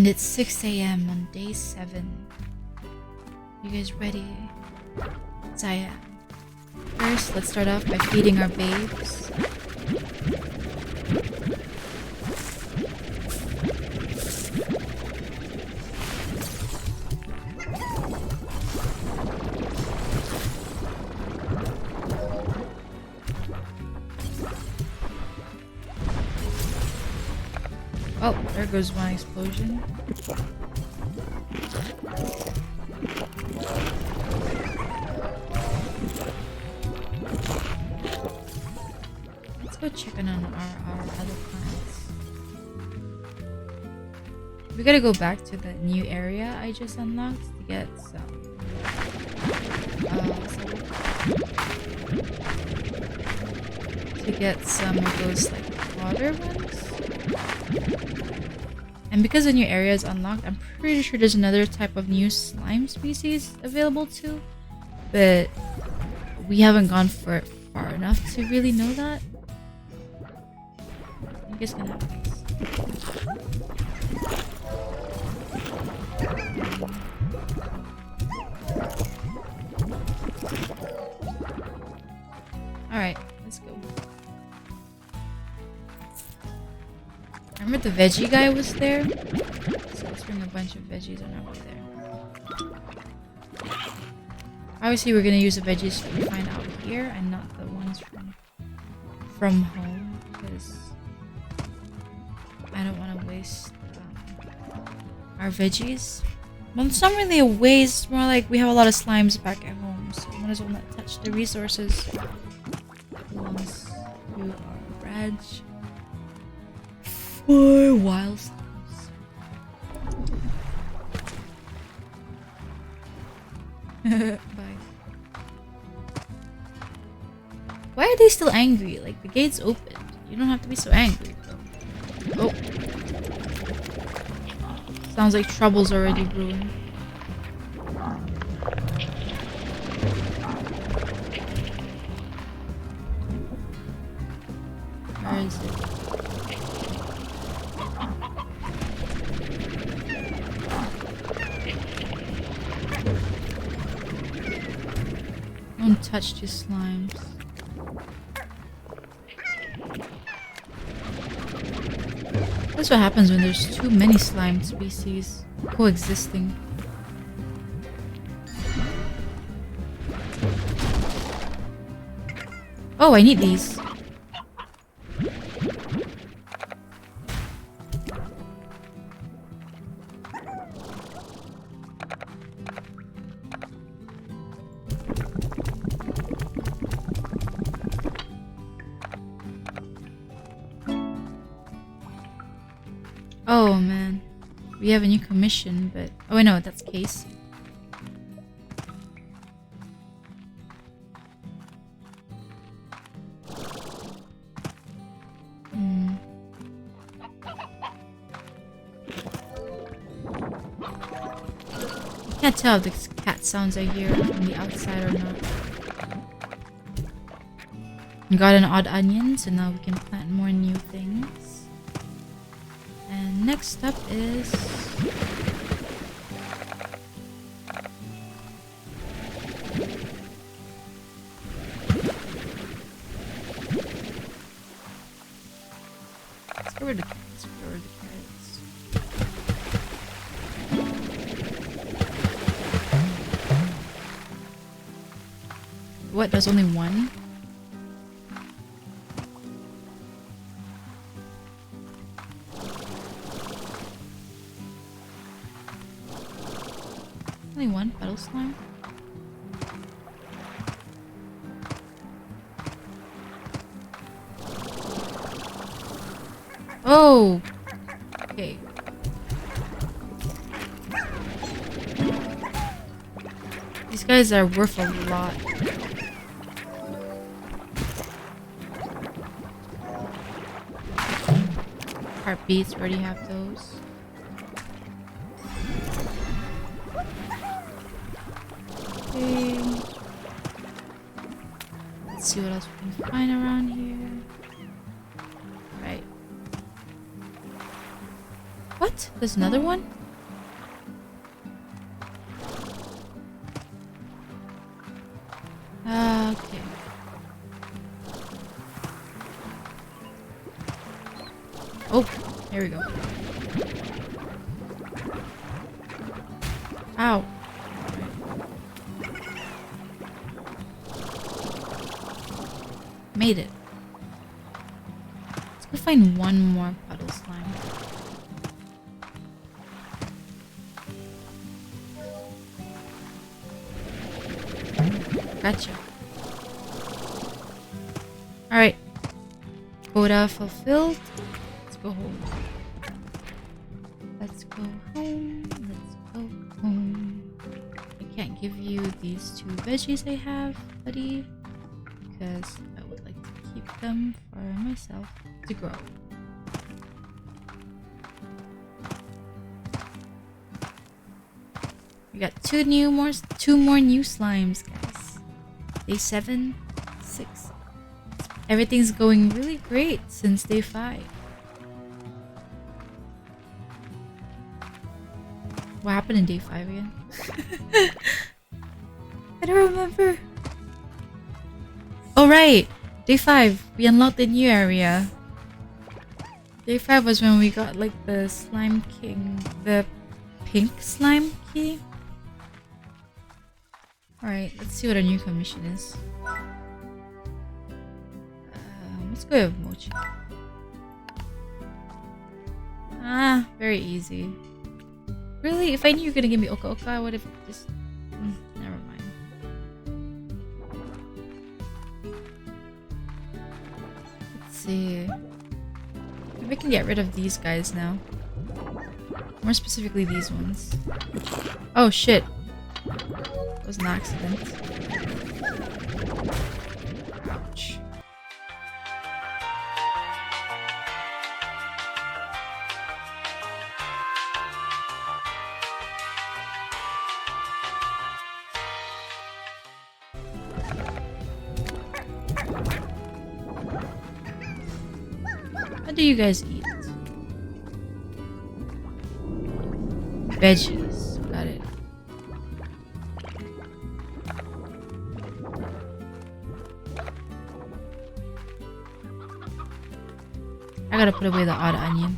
And it's 6 a.m. on day 7. You guys ready? Yes, I am. First, let's start off by feeding our babes. Oh, there goes one explosion. Let's go check in on our other plants. We gotta go back to the new area I just unlocked to get some. To get some of those like water ones. And because the new area is unlocked, I'm pretty sure there's another type of new slime species available too. But we haven't gone for it far enough to really know that. I'm just gonna have this. Alright, let's go. Remember the veggie guy was there? So let's bring a bunch of veggies on our way there. Obviously we're gonna use the veggies we find out here and not the ones from home because I don't want to waste our veggies. Well, it's not really a waste, more like we have a lot of slimes back at home, so we might as well not touch the resources once you are reg. 4 wild slimes. Bye. Why are they still angry? Like, the gate's open. You don't have to be so angry, bro. Oh. Sounds like trouble's already brewing. Where is it? Don't touch these slimes. That's what happens when there's too many slime species coexisting. Oh, I need these. Oh man, we have a new commission, but oh wait, no, that's Case. I can't tell if the cat sounds I hear from the outside or not. We got an odd onion, so now we can plant more new things. And next up is let's get rid of the carrots. What? There's only one? Only one puddle slime? Oh! Okay. These guys are worth a lot. Heartbeats, already have those. Okay. Let's see what else we can find around here. Right. What? What? There's another one? Okay. Oh, here we go. Ow. Made it. Let's go find one more puddle slime. Gotcha. Alright. Quota fulfilled. Let's go home. Let's go home. Let's go home. I can't give you these 2 veggies I have, buddy. Because I would like to keep them for myself to grow. We got 2 more new slimes, guys. Day 7, 6. Everything's going really great since day 5. What happened in day 5 again? I don't remember. Oh right, day 5. We unlocked the new area. Day 5 was when we got like the slime king, the pink slime key. Alright, let's see what our new commission is. Let's go with Mochi. Ah, very easy. Really? If I knew you were gonna give me Oka Oka, I would have just... never mind. Let's see. Maybe we can get rid of these guys now. More specifically these ones. Oh shit. It was an accident. Ouch. What do you guys eat? Veggies. Got it. I gotta put away the odd onion.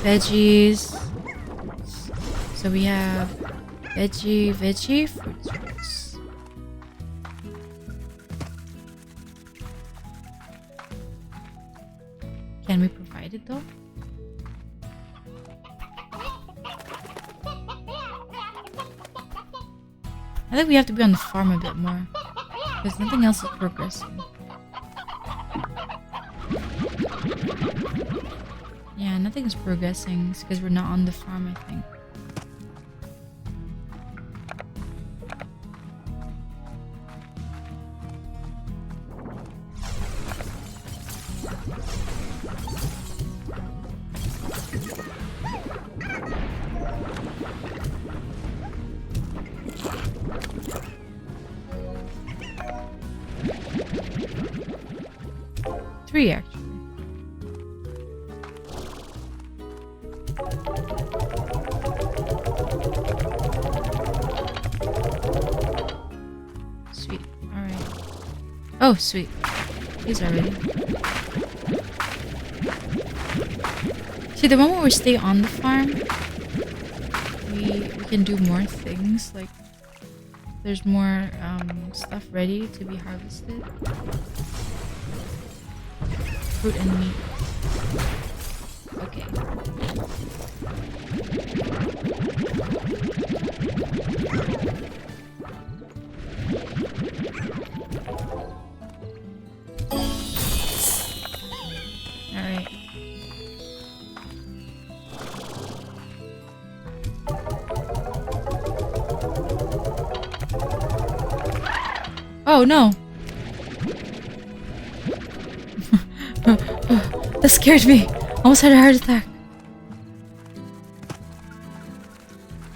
Veggies. So we have veggie, fruits. Can we provide it though? I think we have to be on the farm a bit more. Because nothing else is progressing. Yeah, nothing is progressing. It's because we're not on the farm, I think. Three, actually. Sweet. Alright. Oh, sweet. These are ready. See, the moment we stay on the farm, we can do more things. Like, there's more stuff ready to be harvested. Fruit and meat. Okay. Alright. Oh no! That scared me. Almost had a heart attack.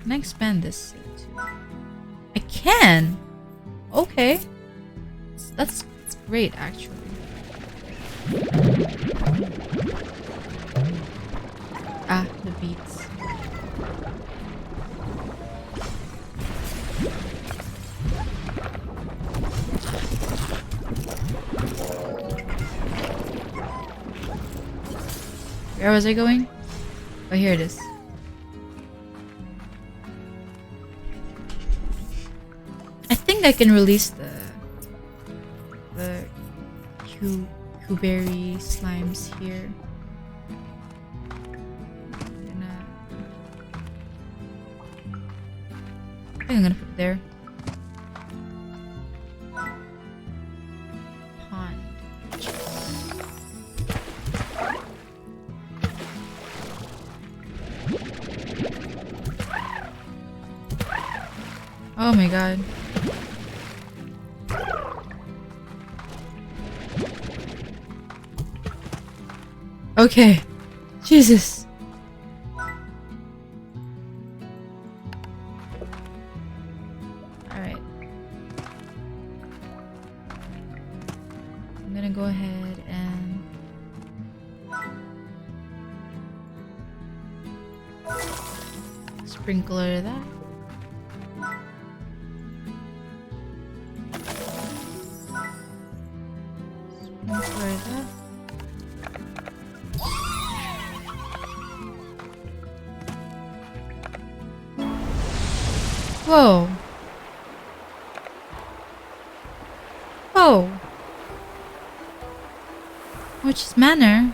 Can I expand this too? I can. Okay. That's great, actually. Ah, the beats. Where was I going? Oh, here it is. I think I can release the Kuberry slimes here. I think I'm gonna put it there. Pond. Oh my god. Okay. Jesus. Alright. I'm gonna go ahead and sprinkler that. Sprinkler that. Whoa. Whoa. Mochi's Manor?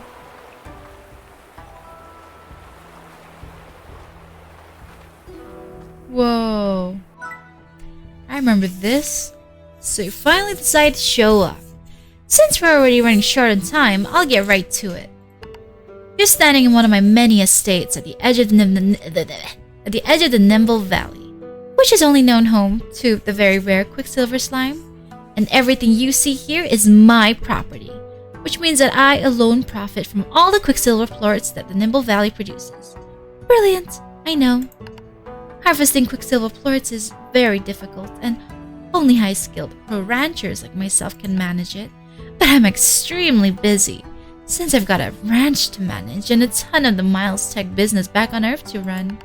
Whoa. I remember this. So you finally decided to show up. Since we're already running short on time, I'll get right to it. You're standing in one of my many estates at the edge of the Nimble Valley, which is only known home to the very rare Quicksilver slime, and everything you see here is my property, which means that I alone profit from all the Quicksilver plorts that the Nimble Valley produces. Brilliant, I know. Harvesting Quicksilver plorts is very difficult, and only high-skilled pro ranchers like myself can manage it, but I'm extremely busy, since I've got a ranch to manage and a ton of the Miles Tech business back on Earth to run.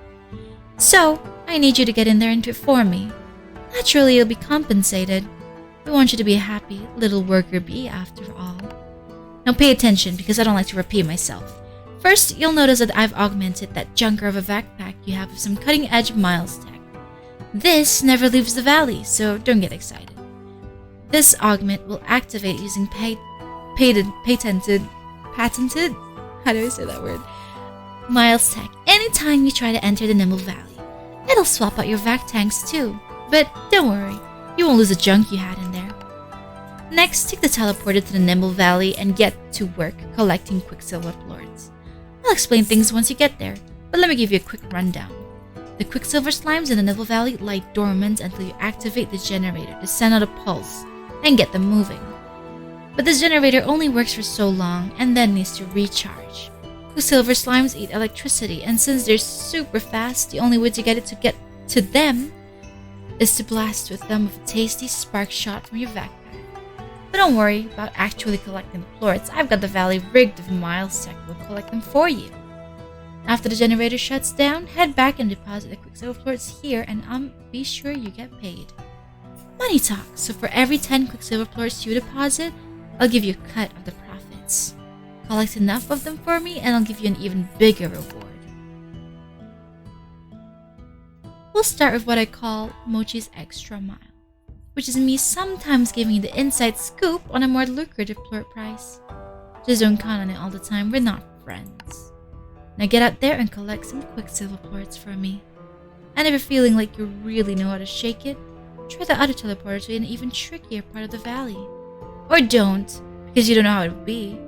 So, I need you to get in there and do it for me. Naturally, you'll be compensated. We want you to be a happy little worker bee after all. Now pay attention, because I don't like to repeat myself. First, you'll notice that I've augmented that junker of a backpack you have with some cutting-edge Miles Tech. This never leaves the valley, so don't get excited. This augment will activate using patented, how do I say that word? Miles Tech anytime you try to enter the Nimble Valley. It'll swap out your vac tanks too, but don't worry, you won't lose the junk you had in there. Next, take the teleporter to the Nimble Valley and get to work collecting Quicksilver plorts. I'll explain things once you get there, but let me give you a quick rundown. The Quicksilver slimes in the Nimble Valley lie dormant until you activate the generator to send out a pulse and get them moving. But this generator only works for so long and then needs to recharge. Quicksilver slimes eat electricity, and since they're super fast, the only way to get to them is to blast with them with a tasty spark shot from your backpack. But don't worry about actually collecting the plorts. I've got the valley rigged with Miles Tech will collect them for you. After the generator shuts down, head back and deposit the Quicksilver plorts here, and be sure you get paid. Money talk, so for every 10 Quicksilver plorts you deposit, I'll give you a cut of the profits. Collect enough of them for me, and I'll give you an even bigger reward. We'll start with what I call Mochi's Extra Mile, which is me sometimes giving you the inside scoop on a more lucrative plort price. Just don't count on it all the time, we're not friends. Now get out there and collect some Quicksilver plorts for me. And if you're feeling like you really know how to shake it, try the other teleporter to an even trickier part of the valley. Or don't, because you don't know how it would be.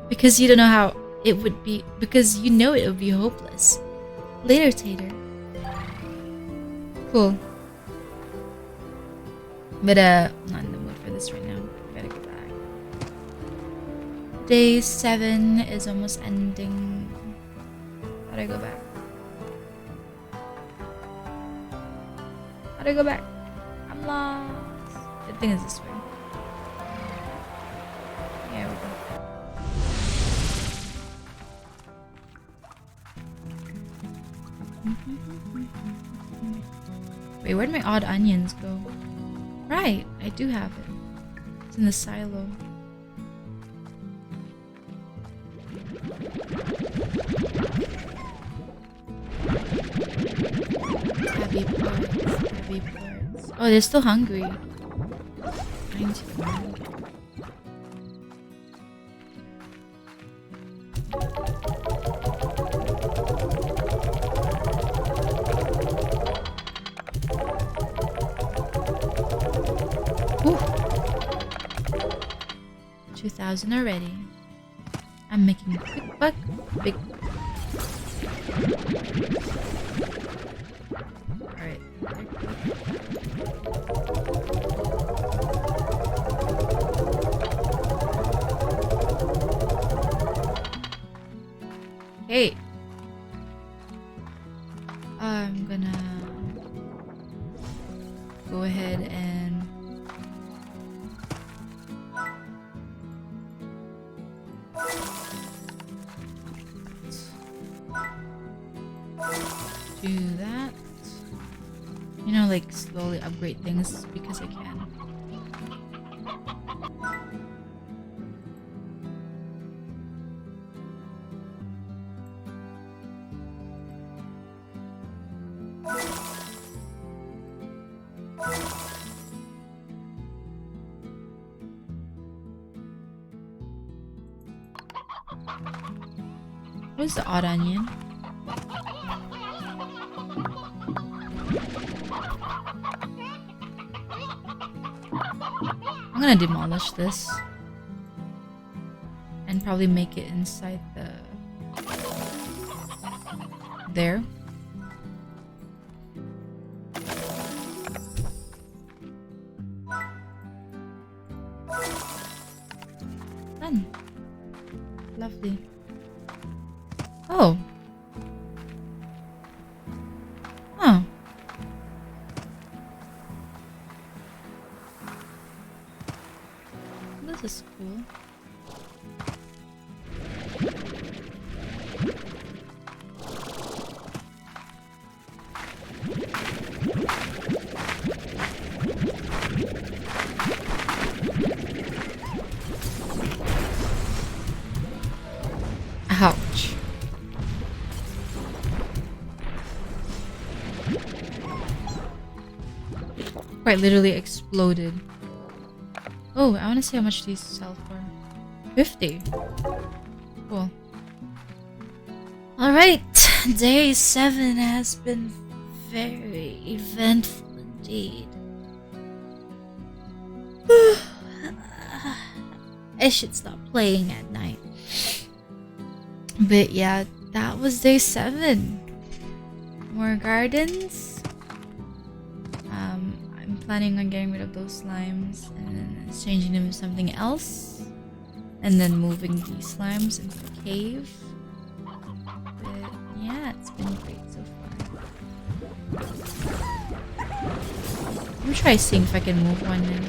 Because you don't know how it would be, because you know it would be hopeless. Later, Tater. Cool. But I'm not in the mood for this right now. I gotta go back. Day 7 is almost ending. How'd I go back? How'd I go back? I'm lost. I think it's this way. Here we go. Wait, where'd my odd onions go? Right, I do have it. It's in the silo. Heavy parts, heavy parts. Oh, they're still hungry. 91. Ooh. 2,000 already. I'm making a quick buck. Big. Alright. Hey. I'm gonna go ahead and do that. You know, like slowly upgrade things because I can. What's the odd onion? I'm gonna demolish this and probably make it inside the there. Done. Lovely. Oh. Oh. This is cool. Ouch. Quite literally exploded. Oh, I want to see how much these sell for. 50. Cool. Alright, day 7 has been very eventful indeed. I should stop playing at night. But yeah, that was day 7. More gardens. I'm planning on getting rid of those slimes and then changing them to something else. And then moving these slimes into the cave. But yeah, it's been great so far. Let me try seeing if I can move one in.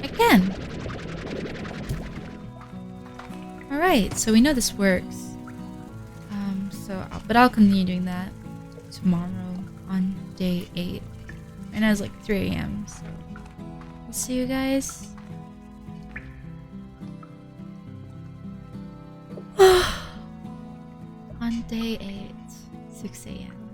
I can! Alright, so we know this works. But I'll continue doing that tomorrow on day 8. And it's like 3 AM, so I'll see you guys. On day 8, 6 AM.